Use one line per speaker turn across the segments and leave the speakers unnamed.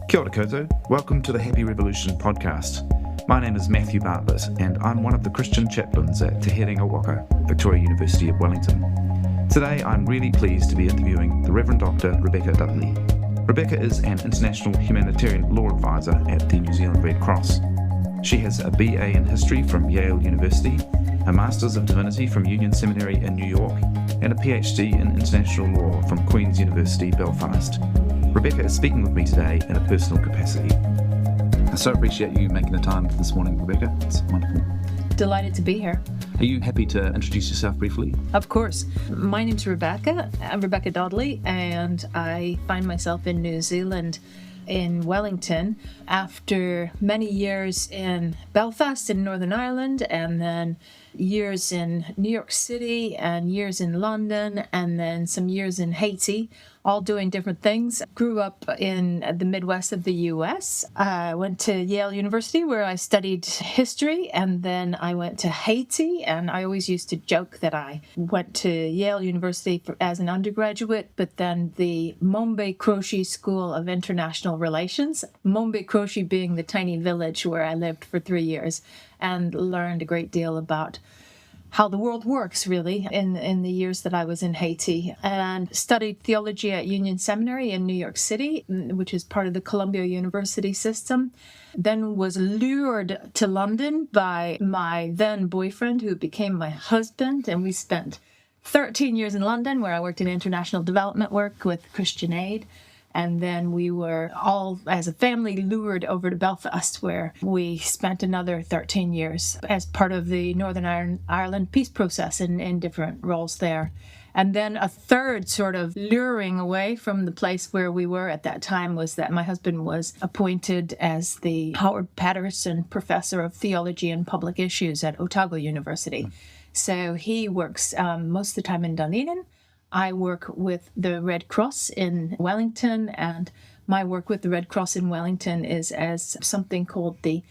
Kia ora koutou. Welcome to the Happy Revolution podcast. My name is Matthew Bartlett and I'm one of the Christian chaplains at Te Herenga Waka, Victoria University of Wellington. Today I'm really pleased to be interviewing the Reverend Dr. Rebecca Dudley. Rebecca is an International Humanitarian Law Advisor at the New Zealand Red Cross. She has a BA in History from Yale University, a Masters of Divinity from Union Seminary in New York, and a PhD in International Law from Queen's University, Belfast. Rebecca is speaking with me today in a personal capacity. I so appreciate you making the time this morning, Rebecca. It's wonderful.
Delighted to be here.
Are you happy to introduce yourself briefly?
Of course. My name's Rebecca. I'm Rebecca Dudley, and I find myself in New Zealand, in Wellington, after many years in Belfast in Northern Ireland, and then years in New York City, and years in London, and then some years in Haiti, all doing different things. Grew up in the Midwest of the U.S. I went to Yale University where I studied history, and then I went to Haiti, and I always used to joke that I went to Yale University as an undergraduate, but then the Mombe-Croce School of International Relations, Mombe-Croce being the tiny village where I lived for 3 years, and learned a great deal about how the world works, really, in the years that I was in Haiti, and studied theology at Union Seminary in New York City, which is part of the Columbia University system. Then was lured to London by my then boyfriend, who became my husband, and we spent 13 years in London, where I worked in international development work with Christian Aid. And then we were all, as a family, lured over to Belfast, where we spent another 13 years as part of the Northern Ireland peace process in different roles there. And then a third sort of luring away from the place where we were at that time was that my husband was appointed as the Howard Patterson Professor of Theology and Public Issues at Otago University. So he works most of the time in Dunedin. I work with the Red Cross in Wellington, and my work with the Red Cross in Wellington is as something called the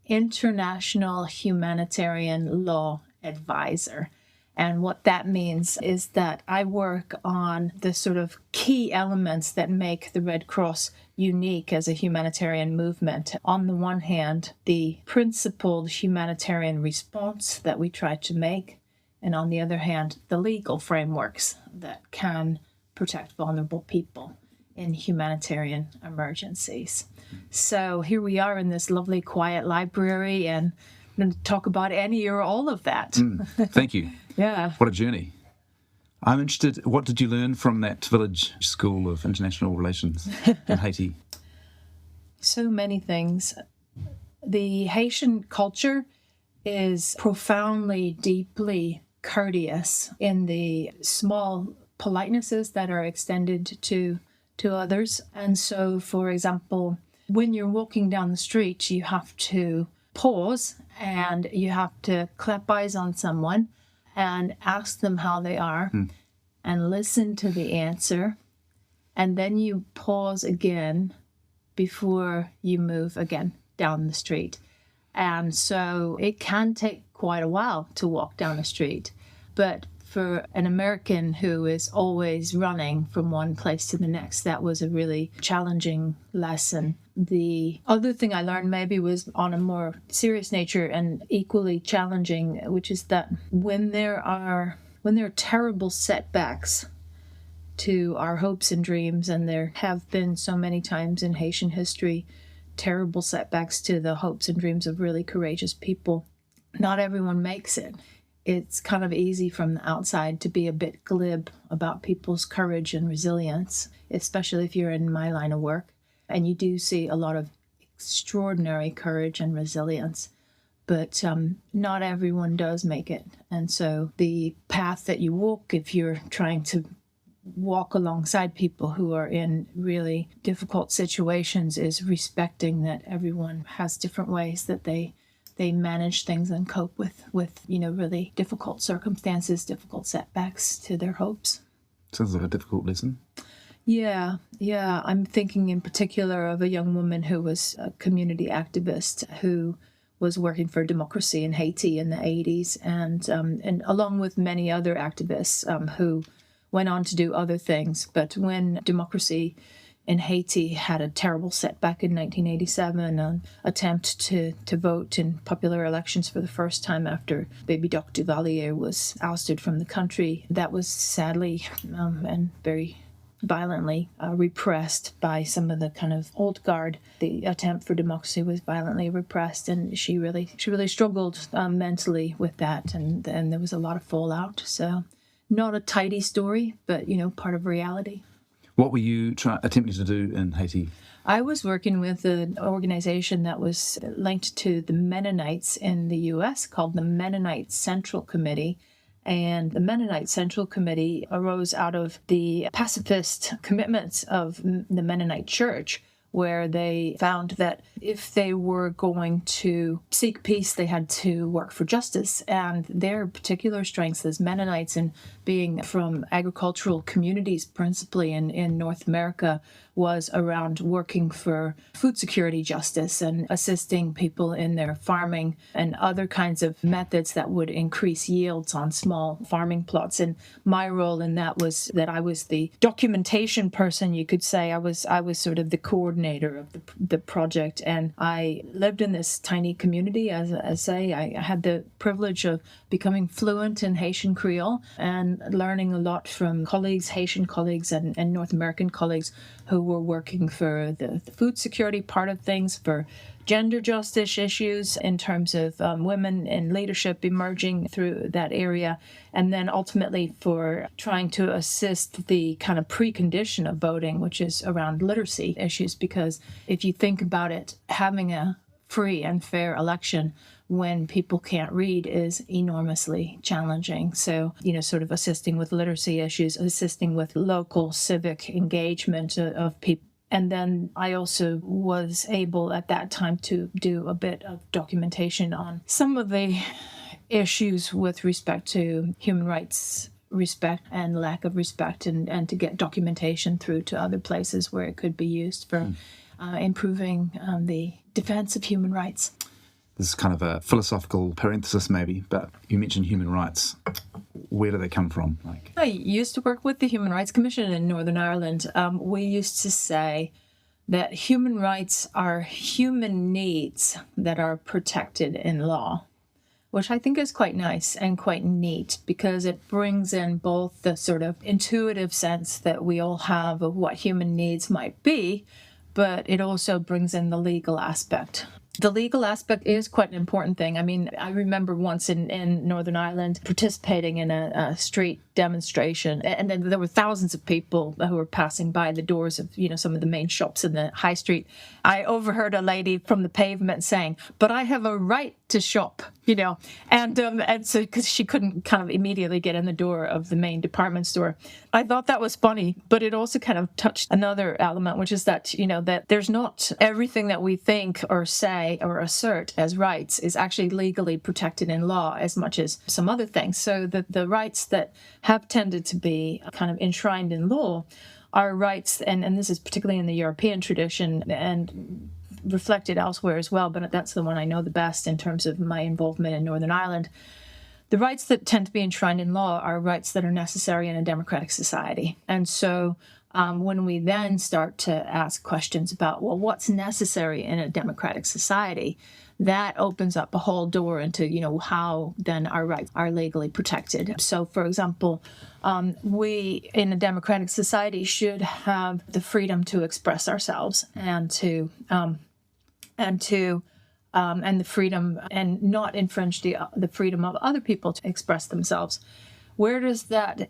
International Humanitarian Law Advisor. And what that means is that I work on the sort of key elements that make the Red Cross unique as a humanitarian movement. On the one hand, the principled humanitarian response that we try to make, and on the other hand, the legal frameworks that can protect vulnerable people in humanitarian emergencies. So here we are in this lovely, quiet library, and I'm going to talk about any or all of that.
Thank you.
Yeah.
What a journey. I'm interested, what did you learn from that village school of international relations in Haiti?
So many things. The Haitian culture is profoundly, deeply courteous in the small politenesses that are extended to others. And so, for example, when you're walking down the street, you have to pause and you have to clap eyes on someone and ask them how they are and listen to the answer. And then you pause again before you move again down the street. And so it can take quite a while to walk down a street. But for an American who is always running from one place to the next, that was a really challenging lesson. The other thing I learned maybe was on a more serious nature and equally challenging, which is that when there are terrible setbacks to our hopes and dreams, and there have been so many times in Haitian history, terrible setbacks to the hopes and dreams of really courageous people, not everyone makes it. It's kind of easy from the outside to be a bit glib about people's courage and resilience, especially if you're in my line of work. And you do see a lot of extraordinary courage and resilience, but not everyone does make it. And so the path that you walk, if you're trying to walk alongside people who are in really difficult situations, is respecting that everyone has different ways that they manage things and cope with really difficult circumstances, difficult setbacks to their hopes.
Sounds like a difficult lesson.
Yeah. I'm thinking in particular of a young woman who was a community activist who was working for democracy in Haiti in the 80s, and along with many other activists who went on to do other things. But when democracy in Haiti had a terrible setback in 1987, an attempt to vote in popular elections for the first time after baby Doc Duvalier was ousted from the country. That was sadly and very violently repressed by some of the kind of old guard. The attempt for democracy was violently repressed, and she really struggled mentally with that, and there was a lot of fallout. So not a tidy story, but, part of reality.
What were you attempting to do in Haiti?
I was working with an organization that was linked to the Mennonites in the U.S. called the Mennonite Central Committee. And the Mennonite Central Committee arose out of the pacifist commitments of the Mennonite Church, where they found that if they were going to seek peace, they had to work for justice. And their particular strengths as Mennonites, and being from agricultural communities principally in North America, was around working for food security justice and assisting people in their farming and other kinds of methods that would increase yields on small farming plots. And my role in that was that I was the documentation person, you could say. I was sort of the coordinator of the project, and I lived in this tiny community. As I say, I had the privilege of becoming fluent in Haitian Creole and learning a lot from colleagues, Haitian colleagues and North American colleagues who were working for the food security part of things, for gender justice issues in terms of women in leadership emerging through that area, and then ultimately for trying to assist the kind of precondition of voting, which is around literacy issues. Because if you think about it, having a free and fair election when people can't read is enormously challenging. So, sort of assisting with literacy issues, assisting with local civic engagement of people. And then I also was able at that time to do a bit of documentation on some of the issues with respect to human rights respect and lack of respect, and to get documentation through to other places where it could be used for improving the defense of human rights.
This is kind of a philosophical parenthesis maybe, but you mentioned human rights. Where do they come from?
I used to work with the Human Rights Commission in Northern Ireland. We used to say that human rights are human needs that are protected in law, which I think is quite nice and quite neat, because it brings in both the sort of intuitive sense that we all have of what human needs might be, but it also brings in the legal aspect. The legal aspect is quite an important thing. I mean, I remember once in Northern Ireland participating in a street demonstration, and then there were thousands of people who were passing by the doors of, some of the main shops in the high street. I overheard a lady from the pavement saying, "But I have a right to shop," and so because she couldn't kind of immediately get in the door of the main department store. I thought that was funny, but it also kind of touched another element, which is that, that there's not everything that we think or say or assert as rights is actually legally protected in law as much as some other things. So the rights that have tended to be kind of enshrined in law are rights, and this is particularly in the European tradition and reflected elsewhere as well, but that's the one I know the best in terms of my involvement in Northern Ireland. The rights that tend to be enshrined in law are rights that are necessary in a democratic society. And so when we then start to ask questions about, well, what's necessary in a democratic society, that opens up a whole door into, how then our rights are legally protected. So, for example, we in a democratic society should have the freedom to express ourselves and the freedom and not infringe the freedom of other people to express themselves. Where does that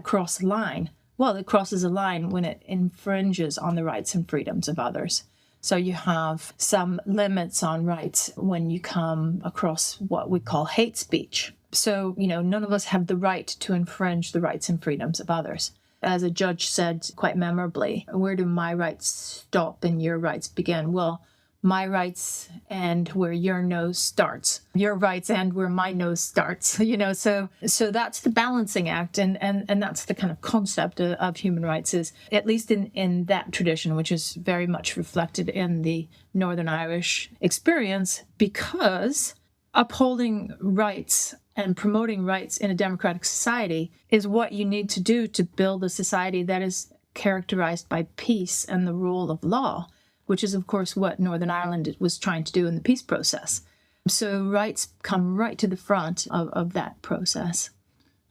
cross the line? Well, it crosses a line when it infringes on the rights and freedoms of others. So you have some limits on rights when you come across what we call hate speech. So, none of us have the right to infringe the rights and freedoms of others. As a judge said quite memorably, where do my rights stop and your rights begin? Well, my rights end where your nose starts. Your rights end where my nose starts. So that's the balancing act, and that's the kind of concept of human rights, is at least in that tradition, which is very much reflected in the Northern Irish experience, because upholding rights and promoting rights in a democratic society is what you need to do to build a society that is characterized by peace and the rule of law, which is, of course, what Northern Ireland was trying to do in the peace process. So rights come right to the front of that process.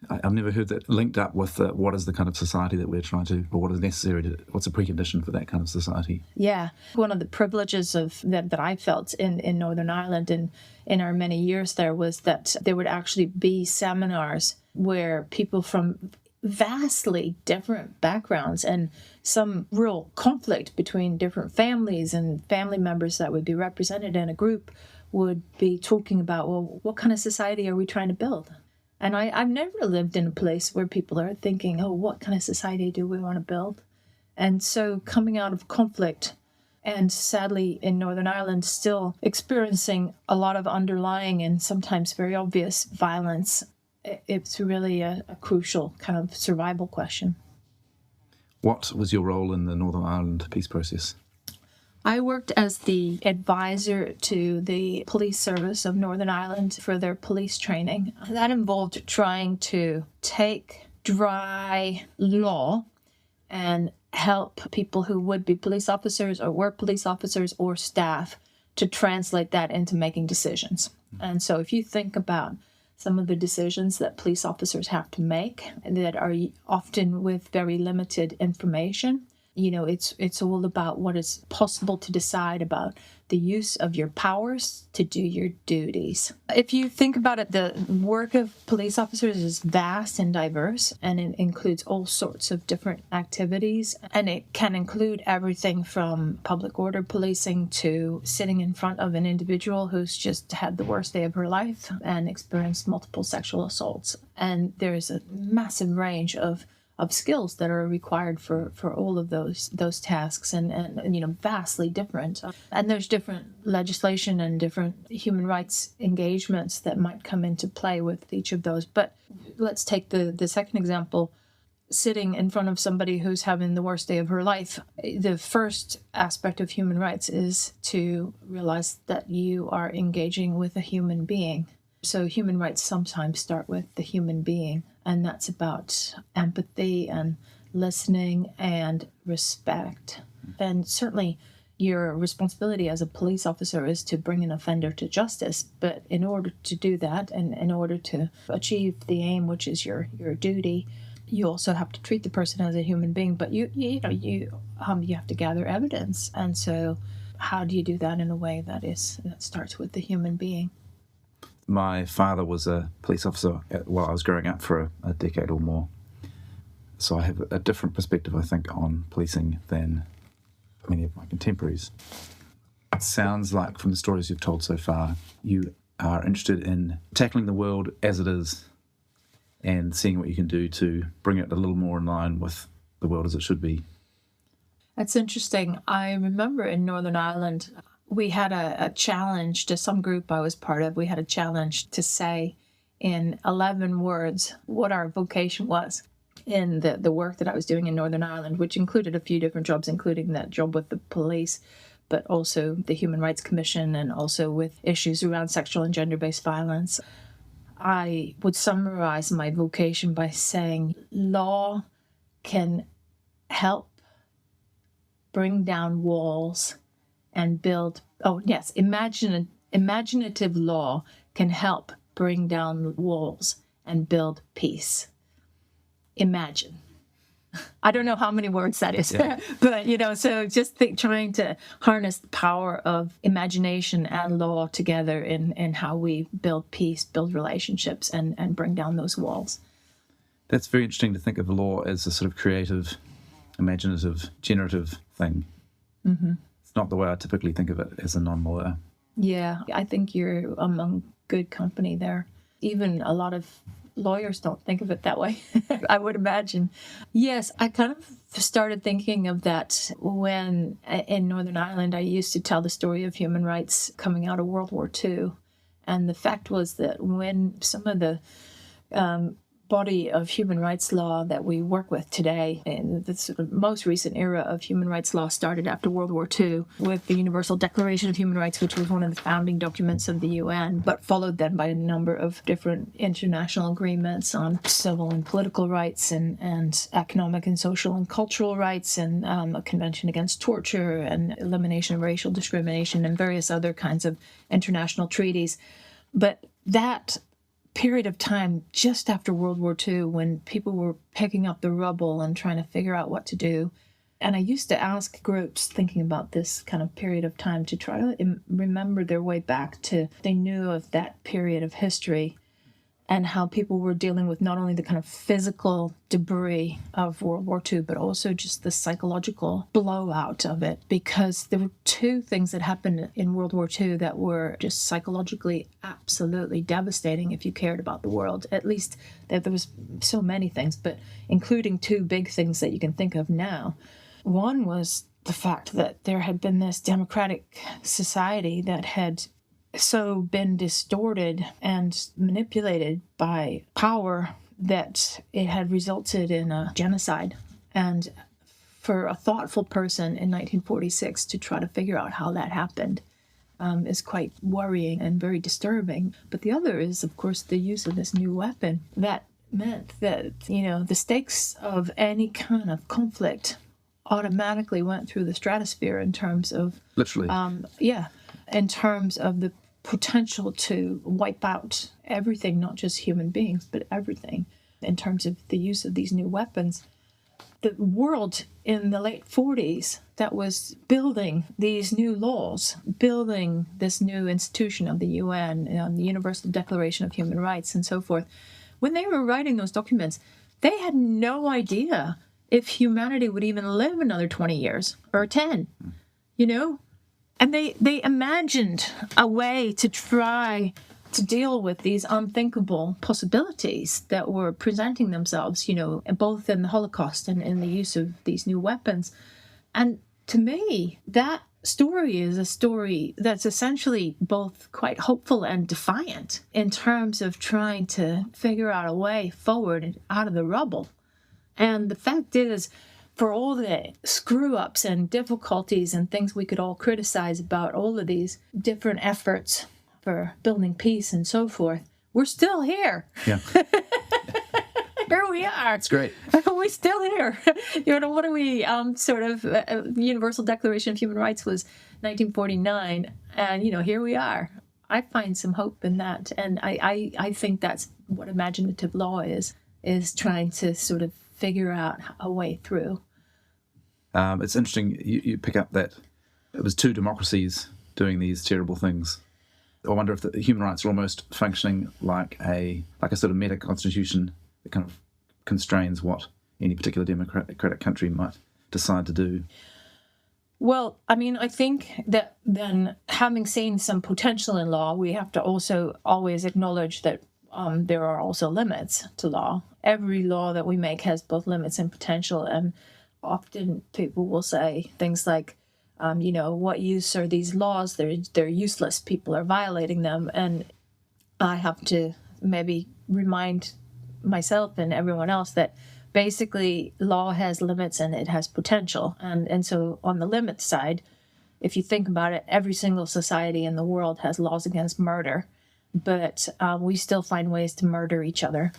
I've never heard that linked up with what is the kind of society that we're trying to, or what is necessary what's a precondition for that kind of society?
Yeah. One of the privileges of that I felt in Northern Ireland and in our many years there was that there would actually be seminars where people from vastly different backgrounds and some real conflict between different families and family members that would be represented in a group would be talking about, well, what kind of society are we trying to build? And I've never lived in a place where people are thinking, oh, what kind of society do we want to build? And so coming out of conflict and sadly in Northern Ireland still experiencing a lot of underlying and sometimes very obvious violence, it's really a crucial kind of survival question.
What was your role in the Northern Ireland peace process?
I worked as the advisor to the police service of Northern Ireland for their police training. That involved trying to take dry law and help people who would be police officers or were police officers or staff to translate that into making decisions. And so if you think about some of the decisions that police officers have to make that are often with very limited information, you know, it's all about what is possible to decide about the use of your powers to do your duties. If you think about it, the work of police officers is vast and diverse, and it includes all sorts of different activities. And it can include everything from public order policing to sitting in front of an individual who's just had the worst day of her life and experienced multiple sexual assaults. And there's a massive range of skills that are required for all of those tasks and you know, vastly different. And there's different legislation and different human rights engagements that might come into play with each of those. But let's take the second example, sitting in front of somebody who's having the worst day of her life. The first aspect of human rights is to realize that you are engaging with a human being. So human rights sometimes start with the human being, and that's about empathy and listening and respect. And certainly your responsibility as a police officer is to bring an offender to justice, but in order to do that and in order to achieve the aim, which is your duty, you also have to treat the person as a human being, but you have to gather evidence. And so how do you do that in a way that starts with the human being?
My father was a police officer while I was growing up for a decade or more. So I have a different perspective, I think, on policing than many of my contemporaries. It sounds like, from the stories you've told so far, you are interested in tackling the world as it is and seeing what you can do to bring it a little more in line with the world as it should be.
That's interesting. I remember in Northern Ireland, we had a challenge to some group I was part of. We had a challenge to say in 11 words what our vocation was in the work that I was doing in Northern Ireland, which included a few different jobs, including that job with the police, but also the Human Rights Commission and also with issues around sexual and gender-based violence. I would summarize my vocation by saying law can help bring down walls and build, imaginative law can help bring down walls and build peace. Imagine. I don't know how many words that is, yeah. But, so just trying to harness the power of imagination and law together in how we build peace, build relationships, and bring down those walls.
That's very interesting to think of law as a sort of creative, imaginative, generative thing. Mm-hmm. Not the way I typically think of it as a non-lawyer. Yeah,
I think you're among good company there. Even a lot of lawyers don't think of it that way, I would imagine. Yes, I kind of started thinking of that when in Northern Ireland I used to tell the story of human rights coming out of World War II. And the fact was that when some of the body of human rights law that we work with today. And the sort of most recent era of human rights law started after World War II with the Universal Declaration of Human Rights, which was one of the founding documents of the UN, but followed then by a number of different international agreements on civil and political rights and economic and social and cultural rights, and a convention against torture and elimination of racial discrimination and various other kinds of international treaties. But that period of time just after World War II, when people were picking up the rubble and trying to figure out what to do. And I used to ask groups thinking about this kind of period of time to try to remember their way back to, they knew of that period of history and how people were dealing with not only the kind of physical debris of World War II, but also just the psychological blowout of it. Because there were two things that happened in World War II that were just psychologically absolutely devastating if you cared about the world. At least there was so many things, but including two big things that you can think of now. One was the fact that there had been this democratic society that had so been distorted and manipulated by power that it had resulted in a genocide. And for a thoughtful person in 1946 to try to figure out how that happened is quite worrying and very disturbing. But the other is, of course, the use of this new weapon. That meant that, the stakes of any kind of conflict automatically went through the stratosphere in terms of...
Literally.
In terms of the potential to wipe out everything, not just human beings, but everything, in terms of the use of these new weapons. The world in the late 40s that was building these new laws, building this new institution of the UN, the Universal Declaration of Human Rights and so forth, when they were writing those documents, they had no idea if humanity would even live another 20 years or 10, And they imagined a way to try to deal with these unthinkable possibilities that were presenting themselves, both in the Holocaust and in the use of these new weapons. And to me, that story is a story that's essentially both quite hopeful and defiant in terms of trying to figure out a way forward out of the rubble. And the fact is, for all the screw-ups and difficulties and things we could all criticize about all of these different efforts for building peace and so forth, we're still here.
Yeah.
Here we are.
It's great.
We're still here. What are we, Universal Declaration of Human Rights was 1949, and, here we are. I find some hope in that, and I think that's what imaginative law is trying to sort of figure out a way through.
It's interesting you pick up that it was two democracies doing these terrible things. I wonder if the human rights are almost functioning like a sort of meta constitution that kind of constrains what any particular democratic country might decide to do.
Well, I think that then, having seen some potential in law, we have to also always acknowledge that there are also limits to law. Every law that we make has both limits and potential, and often people will say things like, what use are these laws? They're useless. People are violating them. And I have to maybe remind myself and everyone else that basically law has limits and it has potential. And so on the limit side, if you think about it, every single society in the world has laws against murder, but we still find ways to murder each other.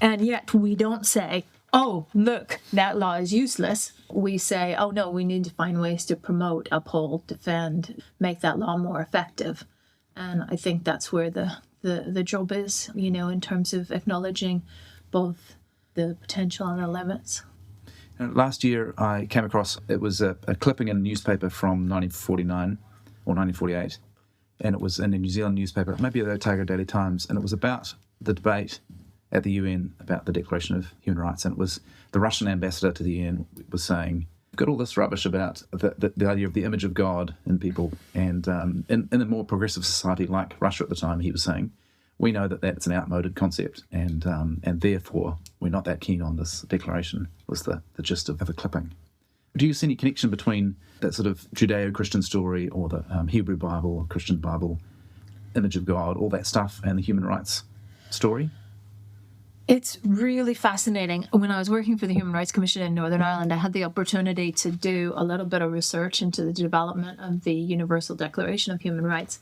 And yet we don't say, oh, look, that law is useless. We say, oh, no, we need to find ways to promote, uphold, defend, make that law more effective. And I think that's where the job is, in terms of acknowledging both the potential and the limits.
Last year, I came across, it was a clipping in a newspaper from 1949 or 1948, and it was in a New Zealand newspaper, maybe the Otago Daily Times, and it was about the debate at the UN about the Declaration of Human Rights, and it was the Russian ambassador to the UN was saying, "You've got all this rubbish about the idea of the image of God in people, and in a more progressive society like Russia at the time," he was saying, "we know that that's an outmoded concept, and therefore we're not that keen on this declaration," was the gist of the clipping. Do you see any connection between that sort of Judeo-Christian story or the Hebrew Bible, Christian Bible, image of God, all that stuff, and the human rights story?
It's really fascinating. When I was working for the Human Rights Commission in Northern Ireland, I had the opportunity to do a little bit of research into the development of the Universal Declaration of Human Rights.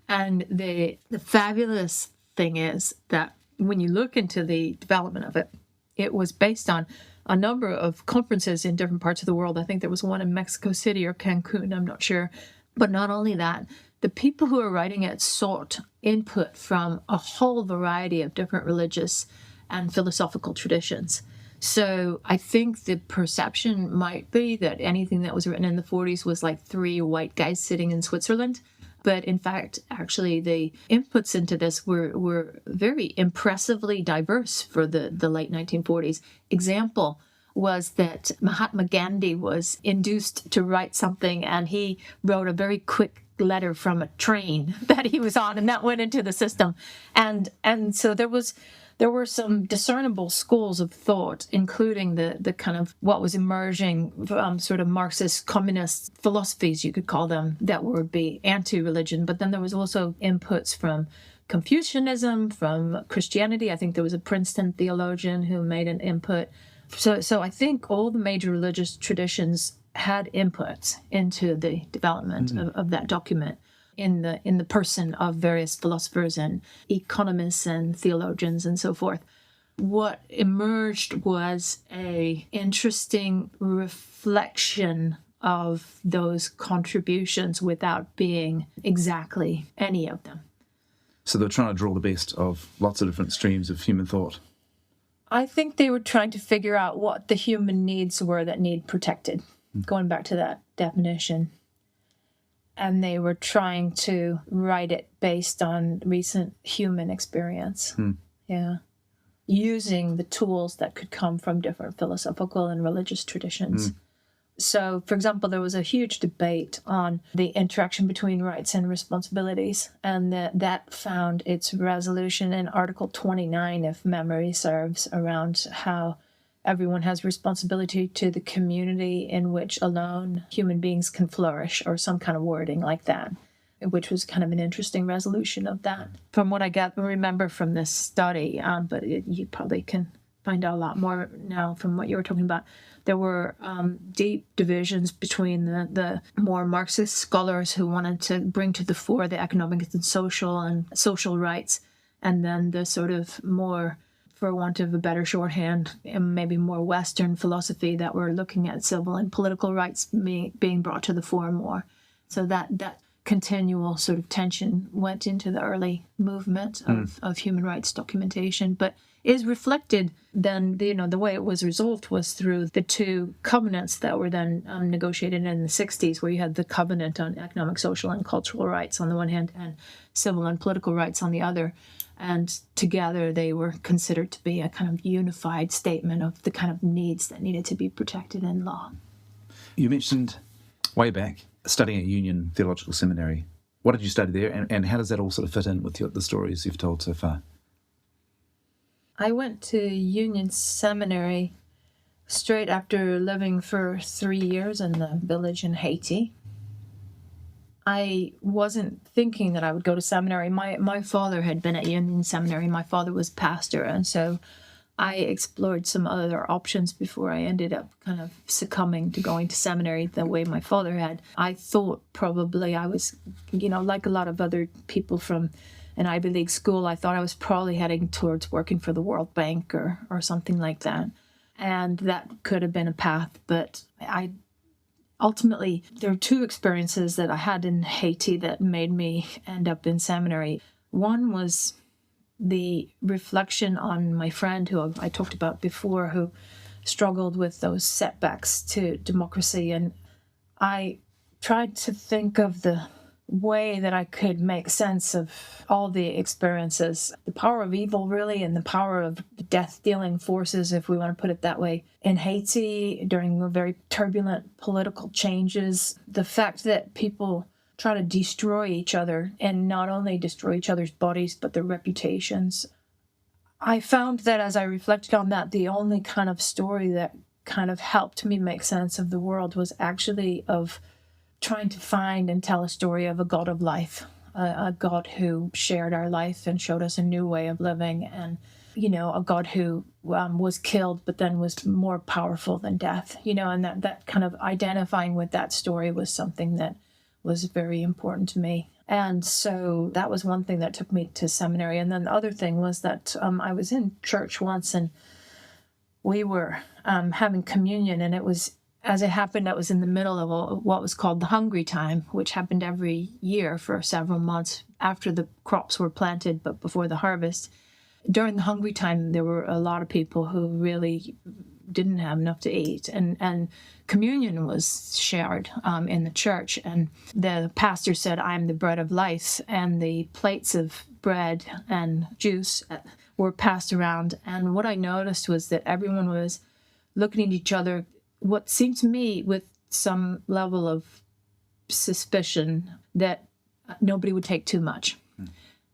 And the fabulous thing is that when you look into the development of it, it was based on a number of conferences in different parts of the world. I think there was one in Mexico City or Cancun, I'm not sure. But not only that, the people who were writing it sought input from a whole variety of different religious and philosophical traditions. So I think the perception might be that anything that was written in the 40s was like three white guys sitting in Switzerland. But in fact, actually, the inputs into this were very impressively diverse for the late 1940s. Example was that Mahatma Gandhi was induced to write something, and he wrote a very quick letter from a train that he was on, and that went into the system. And so there were some discernible schools of thought, including the kind of what was emerging sort of Marxist communist philosophies, you could call them, that would be anti-religion. But then there was also inputs from Confucianism, from Christianity. I think there was a Princeton theologian who made an input. So I think all the major religious traditions had input into the development of that document in the person of various philosophers and economists and theologians and so forth. What emerged was a interesting reflection of those contributions without being exactly any of them.
So they're trying to draw the best of lots of different streams of human thought.
I think they were trying to figure out what the human needs were that need protected, going back to that definition. And they were trying to write it based on recent human experience. Yeah. Using the tools that could come from different philosophical and religious traditions. So, for example, there was a huge debate on the interaction between rights and responsibilities, and that found its resolution in Article 29, if memory serves, around how everyone has responsibility to the community in which alone human beings can flourish, or some kind of wording like that, which was kind of an interesting resolution of that. From what I remember from this study, but you probably can find out a lot more now from what you were talking about. There were deep divisions between the more Marxist scholars who wanted to bring to the fore the economic and social rights, and then the sort of more, for want of a better shorthand, maybe more Western philosophy that were looking at civil and political rights being brought to the fore more. So that continual sort of tension went into the early movement of human rights documentation, but is reflected then, the way it was resolved was through the two covenants that were then negotiated in the 60s, where you had the covenant on economic, social, and cultural rights on the one hand, and civil and political rights on the other. And together they were considered to be a kind of unified statement of the kind of needs that needed to be protected in law.
You mentioned way back studying at Union Theological Seminary. What did you study there, and how does that all sort of fit in with the stories you've told so far?
I went to Union Seminary straight after living for 3 years in the village in Haiti. I wasn't thinking that I would go to seminary. My father had been at Union Seminary. My father was pastor, and so I explored some other options before I ended up kind of succumbing to going to seminary the way my father had. I thought probably I was, like a lot of other people from an Ivy League school, I thought I was probably heading towards working for the World Bank or something like that. And that could have been a path, but ultimately, there were two experiences that I had in Haiti that made me end up in seminary. One was the reflection on my friend who I talked about before, who struggled with those setbacks to democracy. And I tried to think of the way that I could make sense of all the experiences, the power of evil, really, and the power of death-dealing forces, if we want to put it that way, in Haiti during very turbulent political changes. The fact that people try to destroy each other, and not only destroy each other's bodies, but their reputations. I found that as I reflected on that, the only kind of story that kind of helped me make sense of the world was actually of trying to find and tell a story of a God of life, a God who shared our life and showed us a new way of living. And a God who was killed, but then was more powerful than death, and that kind of identifying with that story was something that was very important to me. And so that was one thing that took me to seminary. And then the other thing was that I was in church once, and we were having communion, and it was, as it happened, that was in the middle of what was called the hungry time, which happened every year for several months after the crops were planted, but before the harvest. During the hungry time, there were a lot of people who really didn't have enough to eat, and communion was shared in the church, and the pastor said, "I'm the bread of life," and the plates of bread and juice were passed around. And what I noticed was that everyone was looking at each other, what seemed to me with some level of suspicion that nobody would take too much.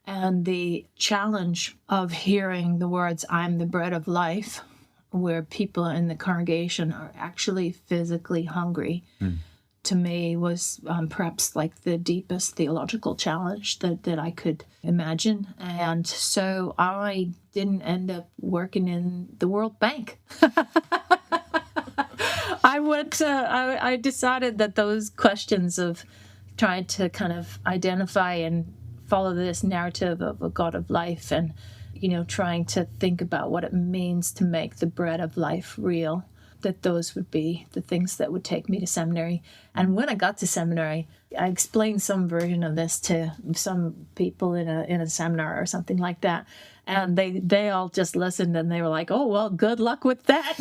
And the challenge of hearing the words, "I'm the bread of life," where people in the congregation are actually physically hungry, to me was perhaps like the deepest theological challenge that I could imagine. And so I didn't end up working in the World Bank. I decided that those questions of trying to kind of identify and follow this narrative of a God of life, and trying to think about what it means to make the bread of life real, that those would be the things that would take me to seminary. And when I got to seminary, I explained some version of this to some people in a seminar or something like that, and they all just listened, and they were like, "Oh, well, good luck with that."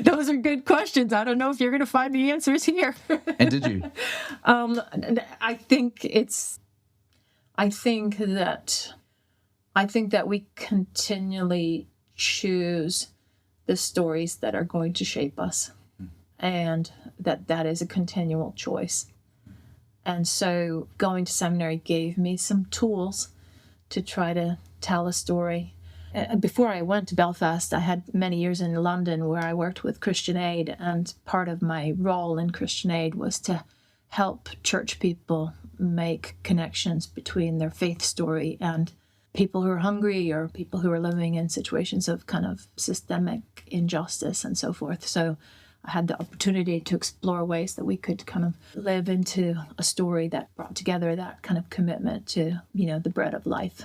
Those are good questions. I don't know if you're going to find the answers here.
And did you?
I think that we continually choose the stories that are going to shape us, and that is a continual choice. And so going to seminary gave me some tools to try to tell a story. Before I went to Belfast, I had many years in London where I worked with Christian Aid, and part of my role in Christian Aid was to help church people make connections between their faith story and people who are hungry, or people who are living in situations of kind of systemic injustice and so forth. So I had the opportunity to explore ways that we could kind of live into a story that brought together that kind of commitment to, the bread of life.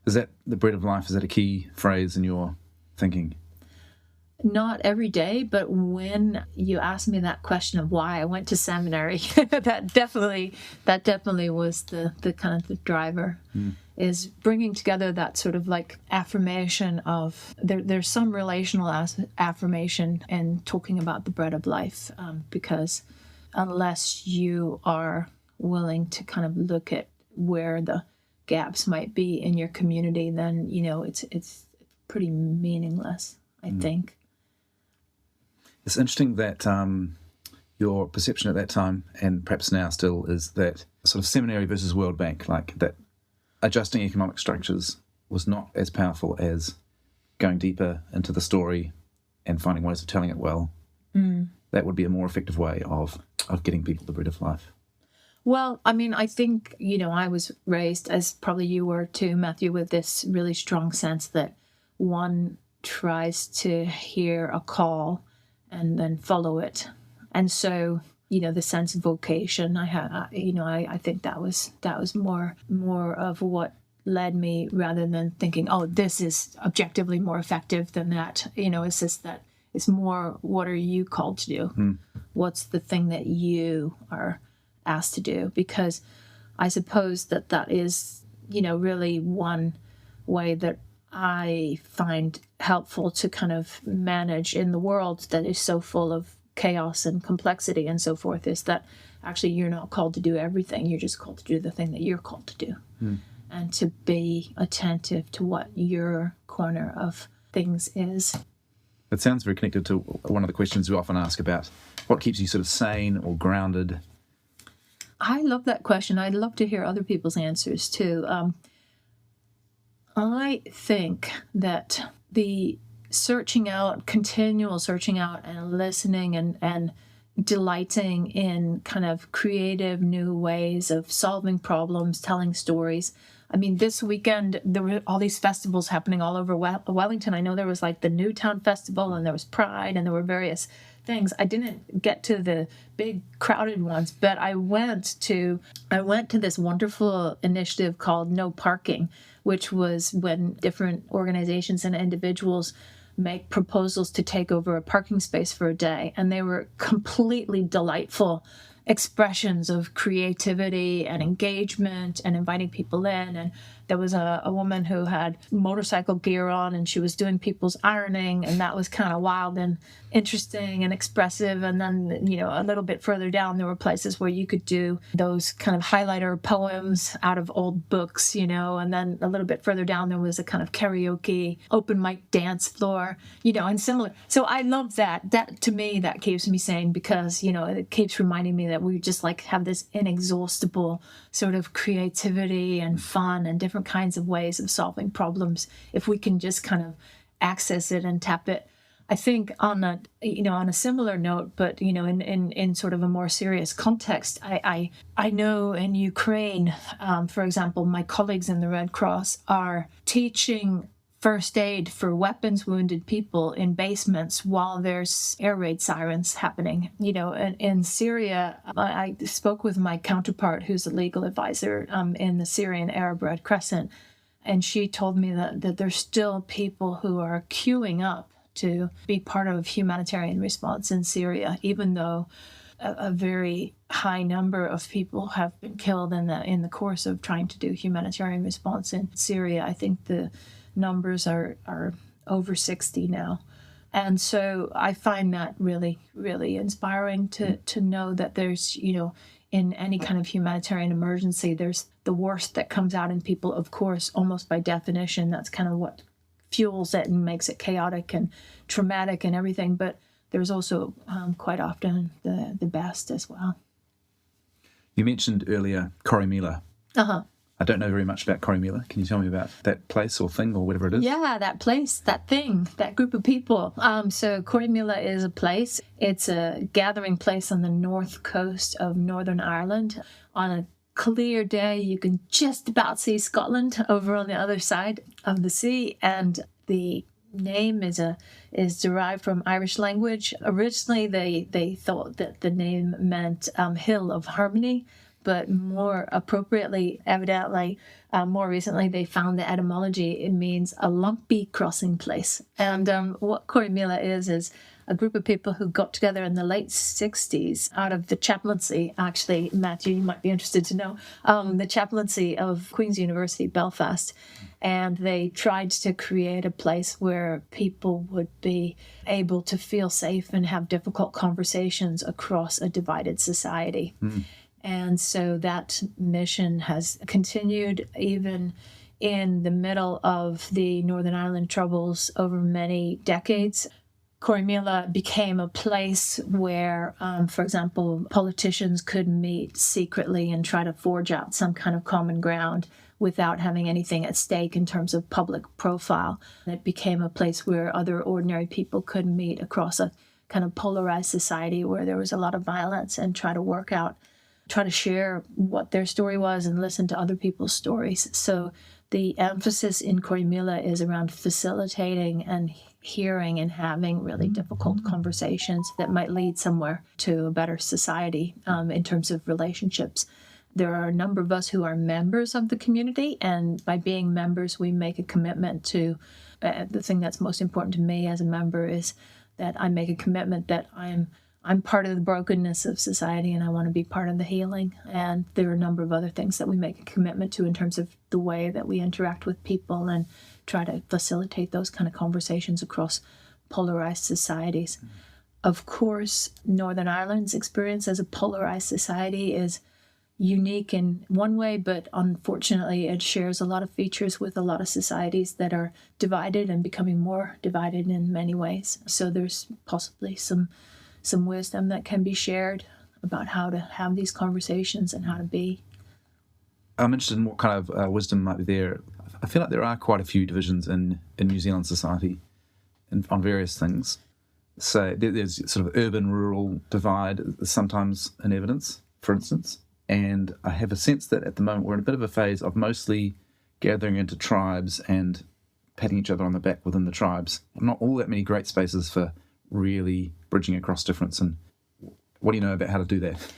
Is that the bread of life? Is that a key phrase in your thinking?
Not every day, but when you ask me that question of why I went to seminary, that definitely was the kind of the driver, is bringing together that sort of like affirmation of, there's some relational affirmation in talking about the bread of life, because unless you are willing to kind of look at where the gaps might be in your community, then it's pretty meaningless, I think.
It's interesting that your perception at that time, and perhaps now still, is that sort of seminary versus World Bank, like that adjusting economic structures was not as powerful as going deeper into the story and finding ways of telling it well. That would be a more effective way of getting people the bread of life.
Well, I mean, I think, I was raised, as probably you were too, Matthew, with this really strong sense that one tries to hear a call and then follow it. And so, the sense of vocation, I think that was more of what led me, rather than thinking, oh, this is objectively more effective than that. It's just that it's more, what are you called to do? What's the thing that you are asked to do? Because I suppose that is, really one way that I find helpful to kind of manage in the world that is so full of chaos and complexity and so forth, is that actually you're not called to do everything. You're just called to do the thing that you're called to do, and to be attentive to what your corner of things is.
It sounds very connected to one of the questions we often ask about what keeps you sort of sane or grounded.
I love that question. I'd love to hear other people's answers too. I think that the continual searching out and listening and delighting in kind of creative new ways of solving problems, telling stories. I mean, this weekend, there were all these festivals happening all over Wellington. I know there was like the Newtown Festival, and there was Pride, and there were various things. I didn't get to the big crowded ones, but I went to this wonderful initiative called No Parking, which was when different organizations and individuals make proposals to take over a parking space for a day. And they were completely delightful expressions of creativity and engagement and inviting people in. And there was a woman who had motorcycle gear on, and she was doing people's ironing, and that was kind of wild and interesting and expressive. And then, a little bit further down, there were places where you could do those kind of highlighter poems out of old books, and then a little bit further down, there was a kind of karaoke, open mic dance floor, and similar. So I love that. That, to me, that keeps me sane, because, it keeps reminding me that we just like have this inexhaustible sort of creativity and fun and different kinds of ways of solving problems if we can just kind of access it and tap it. I think on a similar note, but in sort of a more serious context, I know in Ukraine, for example, my colleagues in the Red Cross are teaching first aid for weapons wounded people in basements while there's air raid sirens happening. In Syria, I spoke with my counterpart, who's a legal advisor in the Syrian Arab Red Crescent, and she told me that there's still people who are queuing up to be part of humanitarian response in Syria, even though a very high number of people have been killed in the course of trying to do humanitarian response in Syria. I think the numbers are over 60 now. And so I find that really, really inspiring to know that there's, in any kind of humanitarian emergency, there's the worst that comes out in people, of course, almost by definition. That's kind of what fuels it and makes it chaotic and traumatic and everything. But there's also quite often the best as well.
You mentioned earlier Corrymeela.
Uh-huh.
I don't know very much about Corrymeela. Can you tell me about that place or thing or whatever it is?
Yeah, that place, that thing, that group of people. So Corrymeela is a place. It's a gathering place on the north coast of Northern Ireland. On a clear day, you can just about see Scotland over on the other side of the sea. And the name is derived from Irish language. Originally, they thought that the name meant Hill of Harmony. But more appropriately, evidently, more recently, they found the etymology. It means a lumpy crossing place. And what Corrymeela is a group of people who got together in the late 60s out of the chaplaincy. Actually, Matthew, you might be interested to know, the chaplaincy of Queen's University, Belfast. And they tried to create a place where people would be able to feel safe and have difficult conversations across a divided society. Mm. And so that mission has continued even in the middle of the Northern Ireland Troubles over many decades. Corrymeela became a place where, for example, politicians could meet secretly and try to forge out some kind of common ground without having anything at stake in terms of public profile. It became a place where other ordinary people could meet across a kind of polarized society where there was a lot of violence and try to share what their story was and listen to other people's stories. So the emphasis in Corrymeela is around facilitating and hearing and having really difficult conversations that might lead somewhere to a better society in terms of relationships. There are a number of us who are members of the community, and by being members, we make a commitment to the thing that's most important to me as a member is that I make a commitment that I'm part of the brokenness of society and I want to be part of the healing. And there are a number of other things that we make a commitment to in terms of the way that we interact with people and try to facilitate those kind of conversations across polarized societies. Mm-hmm. Of course, Northern Ireland's experience as a polarized society is unique in one way, but unfortunately it shares a lot of features with a lot of societies that are divided and becoming more divided in many ways. So there's possibly some wisdom that can be shared about how to have these conversations and how to be.
I'm interested in what kind of wisdom might be there. I feel like there are quite a few divisions in New Zealand society on various things. say there's sort of urban-rural divide sometimes in evidence, for instance, and I have a sense that at the moment we're in a bit of a phase of mostly gathering into tribes and patting each other on the back within the tribes. Not all that many great spaces for really bridging across difference. And what do you know about how to do that?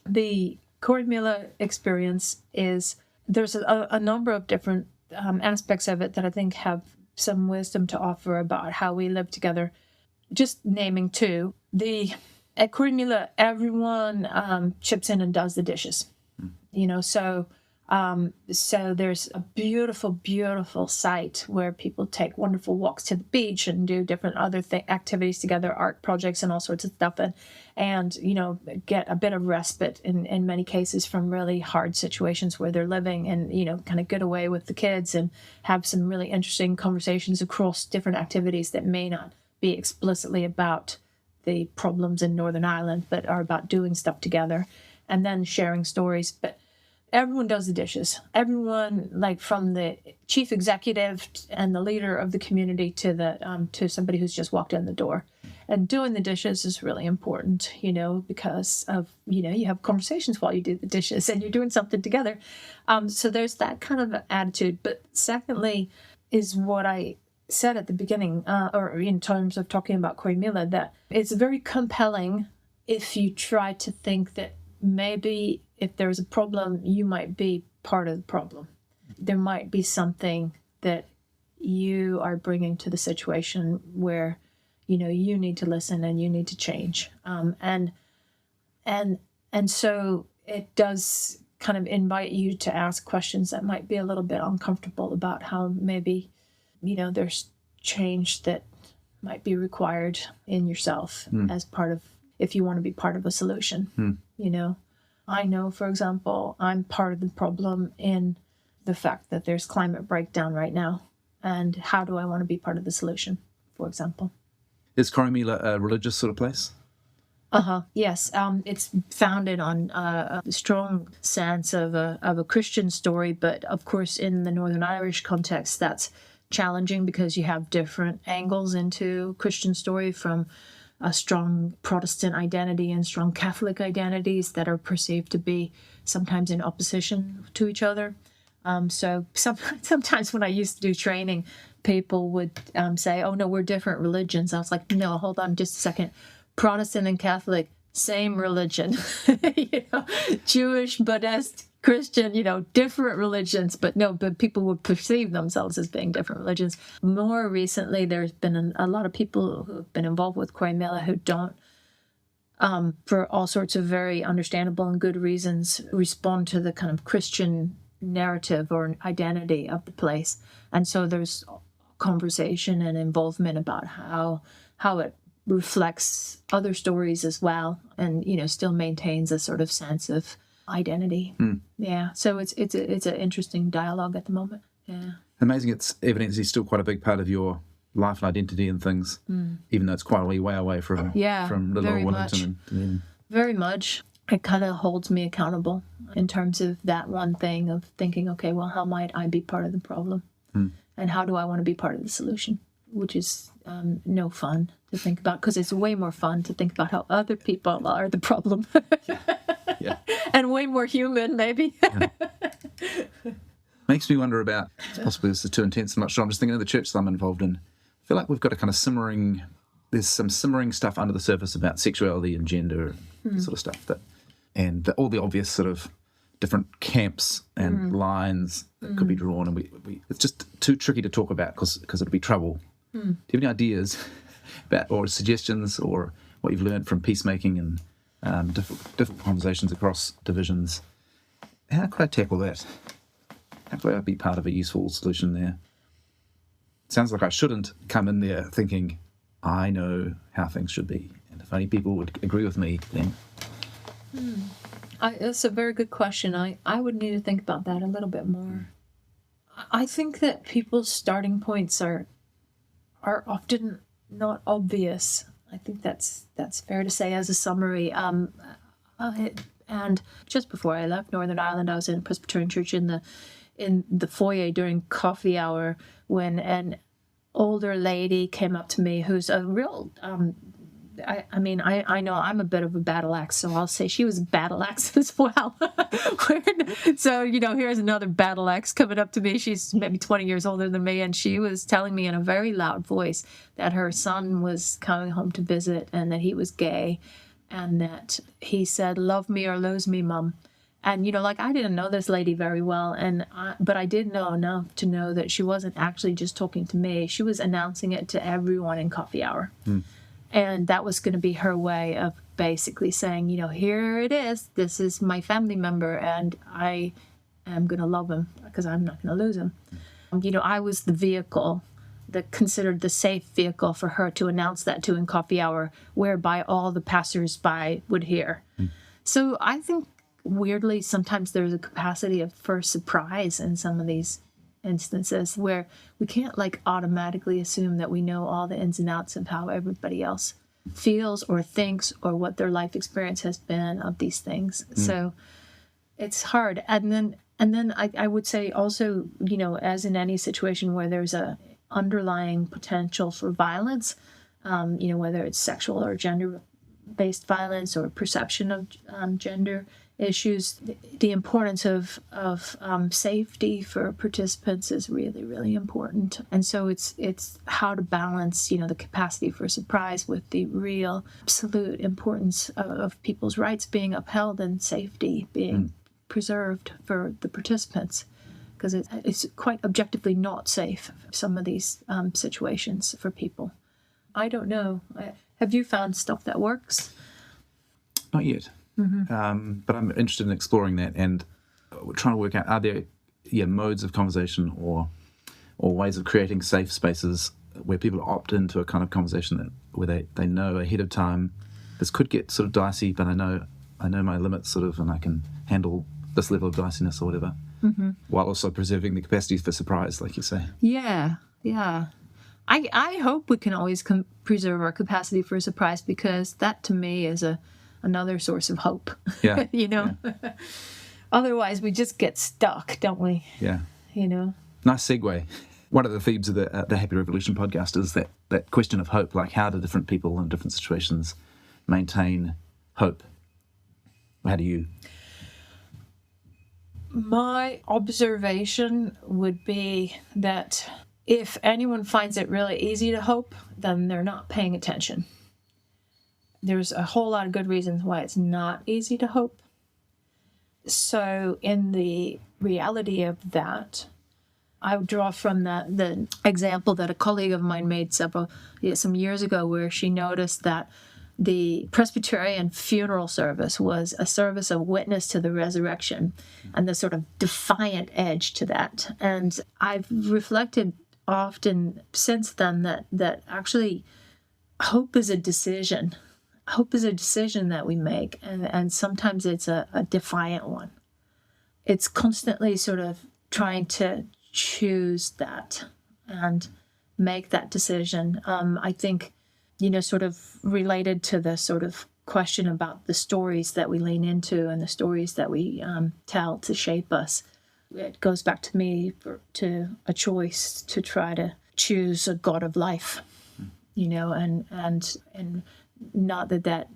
The Corrymeela experience is, there's a number of different aspects of it that I think have some wisdom to offer about how we live together. Just naming two, at Corrymeela, everyone chips in and does the dishes. So there's a beautiful, beautiful site where people take wonderful walks to the beach and do different other activities together, art projects and all sorts of stuff, and get a bit of respite in many cases from really hard situations where they're living, and kind of get away with the kids and have some really interesting conversations across different activities that may not be explicitly about the problems in Northern Ireland, but are about doing stuff together and then sharing stories. But everyone does the dishes. Everyone, like from the chief executive and the leader of the community to somebody who's just walked in the door. And doing the dishes is really important, because of, you have conversations while you do the dishes and you're doing something together. So there's that kind of attitude. But secondly is what I said at the beginning, or in terms of talking about Corrymeela, that it's very compelling if you try to think that maybe if there's a problem, you might be part of the problem. There might be something that you are bringing to the situation where, you need to listen and you need to change. And so it does kind of invite you to ask questions that might be a little bit uncomfortable about how maybe, there's change that might be required in yourself as part of, if you want to be part of a solution, I know, for example, I'm part of the problem in the fact that there's climate breakdown right now. And how do I want to be part of the solution, for example?
Is Corrymeela a religious sort of place?
Yes. It's founded on a strong sense of a Christian story, but of course in the Northern Irish context, that's challenging because you have different angles into Christian story, from a strong Protestant identity and strong Catholic identities that are perceived to be sometimes in opposition to each other. So sometimes when I used to do training, people would say, oh, no, we're different religions. I was like, no, hold on just a second. Protestant and Catholic, same religion. Jewish, Buddhist, Christian, different religions, but people would perceive themselves as being different religions. More recently, there's been a lot of people who have been involved with Corrymeela who don't, for all sorts of very understandable and good reasons, respond to the kind of Christian narrative or identity of the place. And so there's conversation and involvement about how it reflects other stories as well, and still maintains a sort of sense of identity. Yeah, so it's an interesting dialogue at the moment. Yeah,
amazing. It's evidently still quite a big part of your life and identity and things, even though it's quite a way away from little old Wellington.
Very much. It kind of holds me accountable in terms of that one thing of thinking, okay, well, how might I be part of the problem, and how do I want to be part of the solution? Which is no fun to think about, because it's way more fun to think about how other people are the problem.
Yeah.
And way more human, maybe.
Makes me wonder about, possibly this is too intense, I'm not sure, I'm just thinking of the church that I'm involved in. I feel like we've got a kind of there's some simmering stuff under the surface about sexuality and gender and sort of stuff, all the obvious sort of different camps and lines that could be drawn, and we it's just too tricky to talk about because it'll be trouble. Do you have any ideas about, or suggestions, or what you've learned from peacemaking and different conversations across divisions? How could I tackle that? How could I be part of a useful solution there? It sounds like I shouldn't come in there thinking, I know how things should be, and if only people would agree with me, then...
That's a very good question. I would need to think about that a little bit more. I think that people's starting points are often not obvious. I think that's fair to say as a summary. And just before I left Northern Ireland, I was in a Presbyterian church in the foyer during coffee hour when an older lady came up to me who's a real, I know I'm a bit of a battle axe, so I'll say she was a battle axe as well. So, here's another battle axe coming up to me. She's maybe 20 years older than me, and she was telling me in a very loud voice that her son was coming home to visit and that he was gay, and that he said, "Love me or lose me, Mom." And, I didn't know this lady very well, but I did know enough to know that she wasn't actually just talking to me. She was announcing it to everyone in coffee hour. And that was going to be her way of basically saying, here it is. This is my family member, and I am going to love him because I'm not going to lose him. I was the vehicle, considered the safe vehicle for her to announce that to in coffee hour, whereby all the passers-by would hear. So I think, weirdly, sometimes there's a capacity for surprise in some of these instances where we can't automatically assume that we know all the ins and outs of how everybody else feels or thinks or what their life experience has been of these things. So it's hard. And then I would say also, as in any situation where there's a underlying potential for violence, whether it's sexual or gender-based violence or perception of gender issues, the importance of safety for participants is really, really important. And so it's how to balance, the capacity for surprise with the real absolute importance of people's rights being upheld and safety being preserved for the participants. Because it's quite objectively not safe, some of these situations for people. I don't know. Have you found stuff that works?
Not yet. But I'm interested in exploring that and trying to work out, are there modes of conversation or ways of creating safe spaces where people opt into a kind of conversation where they know ahead of time this could get sort of dicey, but I know my limits sort of, and I can handle this level of diciness or whatever, while also preserving the capacity for surprise, like you say. Yeah.
I hope we can always preserve our capacity for surprise, because that to me is another source of hope.
Yeah.
Otherwise we just get stuck, don't we?
Yeah. Nice segue. One of the themes of the Happy Revolution podcast is that question of hope, like how do different people in different situations maintain hope? How do you?
My observation would be that if anyone finds it really easy to hope, then they're not paying attention. There's a whole lot of good reasons why it's not easy to hope. So in the reality of that, I would draw from the example that a colleague of mine made some years ago, where she noticed that the Presbyterian funeral service was a service of witness to the resurrection and the sort of defiant edge to that. And I've reflected often since then that actually hope is a decision. Hope is a decision that we make, and sometimes it's a defiant one. It's constantly sort of trying to choose that and make that decision. I think, sort of related to the sort of question about the stories that we lean into and the stories that we tell to shape us. It goes back to me to a choice to try to choose a God of life, and not that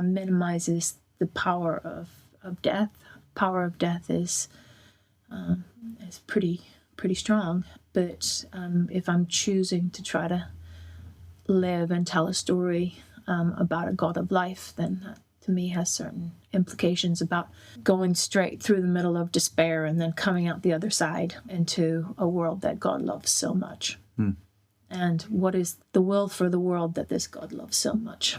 minimizes the power of death. Power of death is pretty strong. But if I'm choosing to try to live and tell a story about a God of life, then that to me has certain implications about going straight through the middle of despair and then coming out the other side into a world that God loves so much. And what is the will for the world that this God loves so much,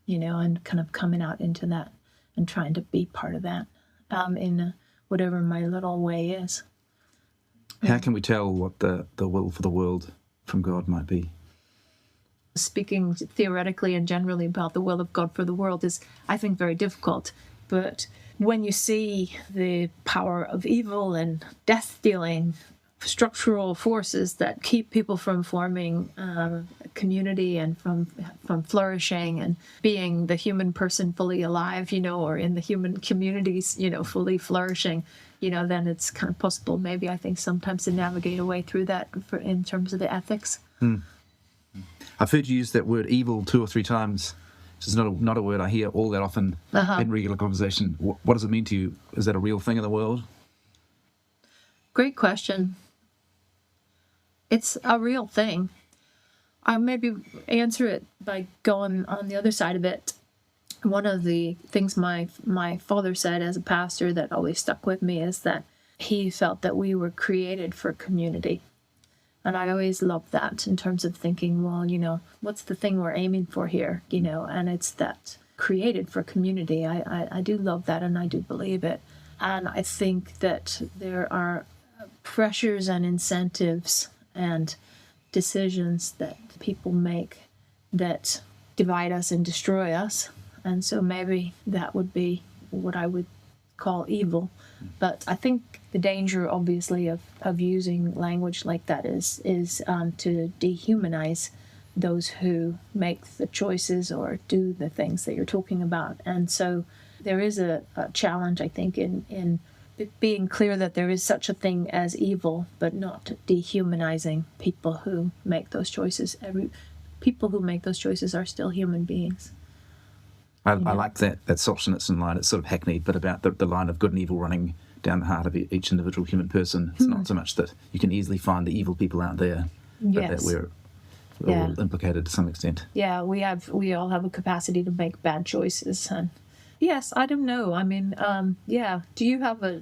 and kind of coming out into that and trying to be part of that in whatever my little way is.
How can we tell what the will for the world from God might be?
Speaking theoretically and generally about the will of God for the world is, I think, very difficult. But when you see the power of evil and death-dealing structural forces that keep people from forming a community and from flourishing and being the human person fully alive, or in the human communities, fully flourishing, then it's kind of possible, maybe, I think, sometimes to navigate a way through that in terms of the ethics.
I've heard you use that word evil 2 or 3 times. It's not a word I hear all that often in regular conversation. What does it mean to you? Is that a real thing in the world?
Great question. It's a real thing. I'll maybe answer it by going on the other side of it. One of the things my father said as a pastor that always stuck with me is that he felt that we were created for community. And I always loved that in terms of thinking, well, what's the thing we're aiming for here? And it's that created for community. I do love that, and I do believe it. And I think that there are pressures and incentives and decisions that people make that divide us and destroy us. And so maybe that would be what I would call evil. But I think the danger, obviously, of using language like that is to dehumanize those who make the choices or do the things that you're talking about. And so there is a challenge, I think, in being clear that there is such a thing as evil, but not dehumanizing people who make those choices. People who make those choices are still human beings.
I like that Solzhenitsyn line. It's sort of hackneyed, but about the line of good and evil running down the heart of each individual human person. It's not so much that you can easily find the evil people out there, but that we're all implicated to some extent. Yeah,
we all have a capacity to make bad choices. And yes, I don't know. I mean, do you have a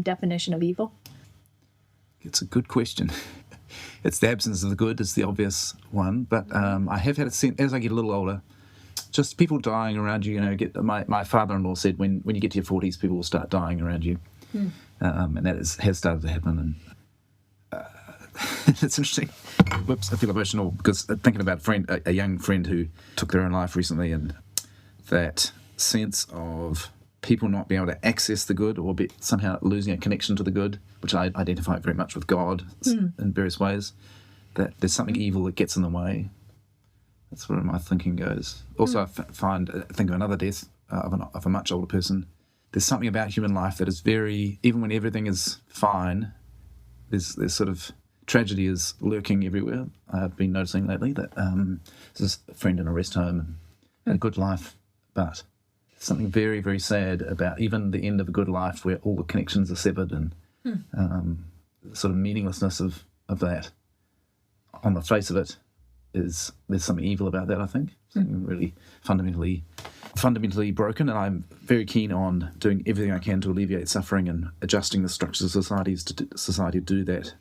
definition of evil?
It's a good question. It's the absence of the good is the obvious one, but I have had a sense, as I get a little older, just people dying around you. My father-in-law said when you get to your 40s, people will start dying around you, and that has started to happen. And it's interesting. Whoops, I feel emotional because thinking about a young friend who took their own life recently, and that sense of people not being able to access the good or somehow losing a connection to the good, which I identify very much with God in various ways, that there's something evil that gets in the way. That's where my thinking goes. Also, I think of another death of a much older person. There's something about human life that is very, even when everything is fine, there's sort of tragedy is lurking everywhere. I've been noticing lately that there's a friend in a rest home and a good life, but something very, very sad about even the end of a good life where all the connections are severed and sort of meaninglessness of that. On the face of it, there's something evil about that, I think. Something really fundamentally broken, and I'm very keen on doing everything I can to alleviate suffering and adjusting the structures of society to do that.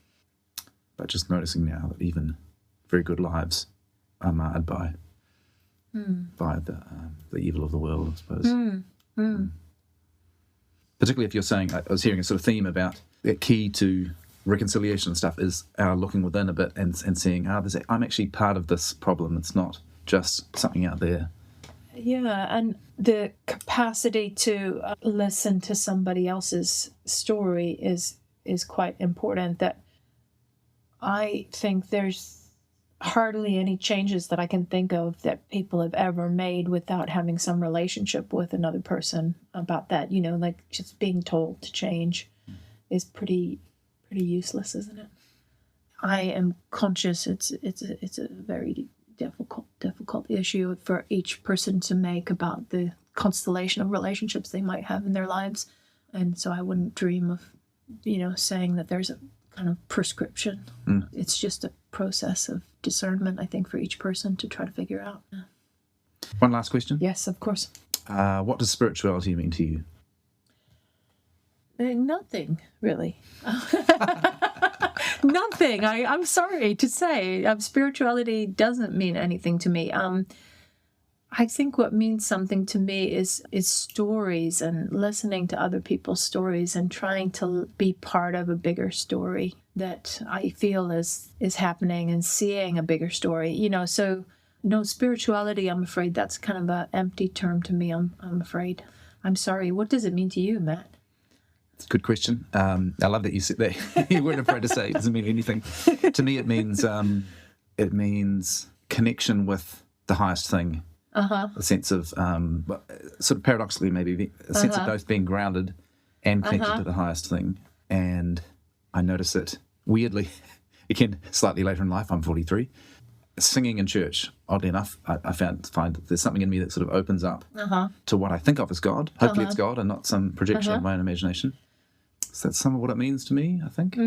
But just noticing now that even very good lives are marred by the evil of the world, I suppose. Particularly if you're saying, I was hearing a sort of theme about the key to reconciliation and stuff is our looking within a bit and seeing, I'm actually part of this problem. It's not just something out there.
Yeah, and the capacity to listen to somebody else's story is quite important. That I think there's hardly any changes that I can think of that people have ever made without having some relationship with another person about that. Like just being told to change is pretty useless, isn't it? I am conscious it's a very difficult issue for each person to make about the constellation of relationships they might have in their lives, and so I wouldn't dream of saying that there's a kind of prescription. It's just a process of discernment, I think, for each person to try to figure out.
One last question.
Yes, of course.
What does spirituality mean to you?
Nothing, really. Nothing. I'm sorry to say. Spirituality doesn't mean anything to me. I think what means something to me is stories and listening to other people's stories and trying to be part of a bigger story that I feel is happening and seeing a bigger story. So no, spirituality, I'm afraid that's kind of an empty term to me, I'm afraid. I'm sorry. What does it mean to you, Matt?
It's a good question. I love that you said that. You weren't afraid to say it doesn't mean anything. To me, it means connection with the highest thing. A sense of, sort of paradoxically maybe, a sense of both being grounded and connected to the highest thing. And I notice it weirdly again, slightly later in life, I'm 43. Singing in church, oddly enough, I find that there's something in me that sort of opens up to what I think of as God. Hopefully it's God and not some projection of my own imagination. So that's some of what it means to me, I think.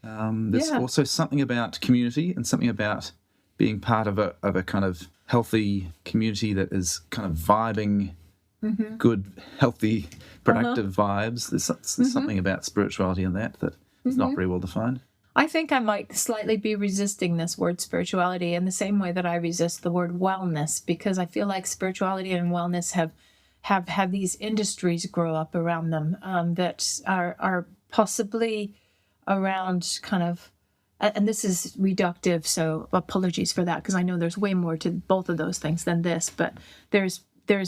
There's also something about community and something about being part of a kind of healthy community that is kind of vibing, good, healthy, productive vibes. There's something about spirituality in that is not very well defined.
I think I might slightly be resisting this word spirituality in the same way that I resist the word wellness, because I feel like spirituality and wellness have had these industries grow up around them that are possibly around kind of, and this is reductive, so apologies for that, because I know there's way more to both of those things than this, but there's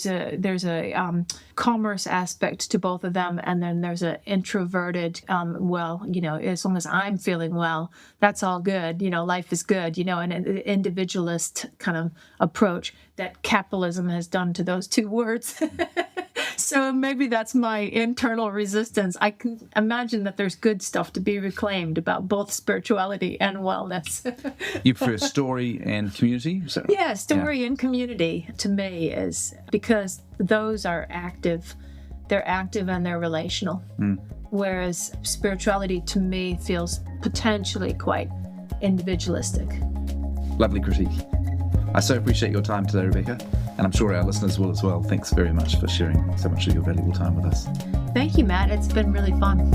a commerce aspect to both of them, and then there's an introverted, as long as I'm feeling well, that's all good, life is good, and an individualist kind of approach that capitalism has done to those two words. So maybe that's my internal resistance. I can imagine that there's good stuff to be reclaimed about both spirituality and wellness.
You prefer story and community?
Yeah, story and community to me is because those are active. They're active and they're relational. Whereas spirituality to me feels potentially quite individualistic.
Lovely critique. I so appreciate your time today, Rebecca, and I'm sure our listeners will as well. Thanks very much for sharing so much of your valuable time with us.
Thank you, Matt. It's been really fun.